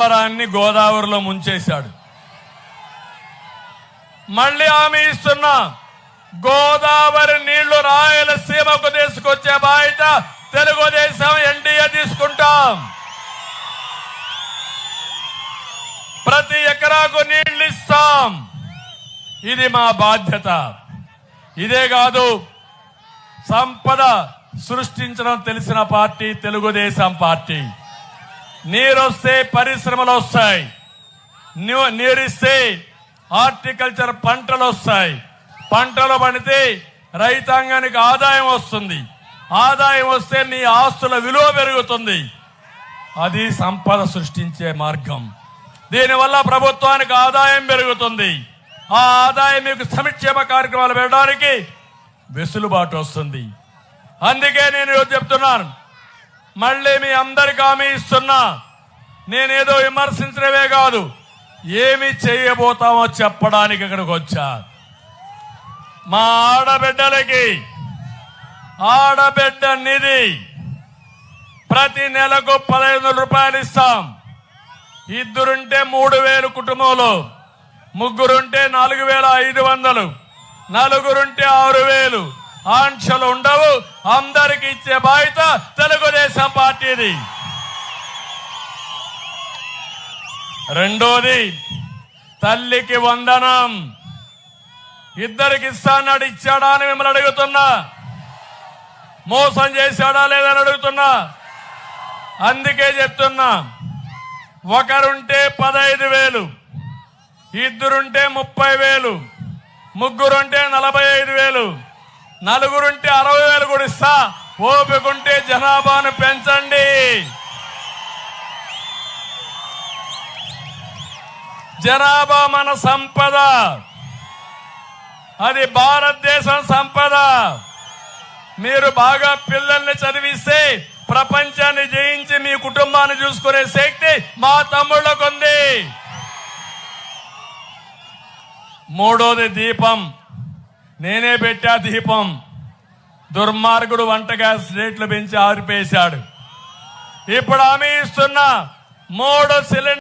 పోలవరాన్ని గోదావరిలో ముంచేశాడు. మళ్ళీ హామీ ఇస్తున్నా, గోదావరి నీళ్లు రాయలసీమకు తీసుకొచ్చే బాధ్యత తెలుగుదేశం ఎన్డీఏ తీసుకుంటాం. ప్రతి ఎకరాకు నీళ్లు ఇస్తాం. ఇది మా బాధ్యత. ఇదే కాదు, సంపద సృష్టించడం తెలిసిన పార్టీ తెలుగుదేశం పార్టీ. నీరొస్తే పరిశ్రమలు వస్తాయి, నీరిస్తే హార్టికల్చర్ పంటలు వస్తాయి, పంటలు పండితే రైతాంగానికి ఆదాయం వస్తుంది, ఆదాయం వస్తే మీ ఆస్తుల విలువ పెరుగుతుంది. అది సంపద సృష్టించే మార్గం. దీనివల్ల ప్రభుత్వానికి ఆదాయం పెరుగుతుంది. ఆ ఆదాయం మీకు సంక్షేమ కార్యక్రమాలు పెట్టడానికి వెసులుబాటు వస్తుంది. అందుకే నేను చెప్తున్నాను, మళ్ళీ మీ అందరికీ హామీ ఇస్తున్నా, నేనేదో విమర్శించడమే కాదు, ఏమి చేయబోతామో చెప్పడానికి ఇక్కడికి వచ్చా. మా ఆడబిడ్డలకి ఆడబిడ్డ నిధి ప్రతి నెలకు 15,000 రూపాయలు ఇస్తాం. ఇద్దరుంటే 3,000 కుటుంబంలో, ముగ్గురుంటే 4,500, నలుగురుంటే 6,000. ఆంక్షలు ఉండవు. అందరికి ఇచ్చే బాధ్యత తెలుగుదేశం పార్టీది. రెండోది, తల్లికి వందనం. ఇద్దరికి ఇస్తాన్నాడు, ఇచ్చాడా అని మిమ్మల్ని అడుగుతున్నా. మోసం చేశాడా లేదని అడుగుతున్నా. అందుకే చెప్తున్నా, ఒకరుంటే 15,000, ఇద్దరుంటే 30,000, ముగ్గురుంటే 45,000, నలుగురుంటే 60,000 కూడా ఇస్తా. ఓపికంటే జనాభాను పెంచండి. జనాభా మన సంపద, అది భారతదేశం సంపద. మీరు బాగా పిల్లల్ని చదివిస్తే ప్రపంచాన్ని జయించి మీ కుటుంబాన్ని చూసుకునే శక్తి మా తమ్ముళ్ళకు ఉంది. మూడోది దీపం. నేనే పెట్టా దీపం. దుర్మార్గుడు వంట గ్యాస్ రేట్లు పెంచి ఆరిపేశాడు. ఇప్పుడు హామీ ఇస్తున్నా, 3 సిలిండర్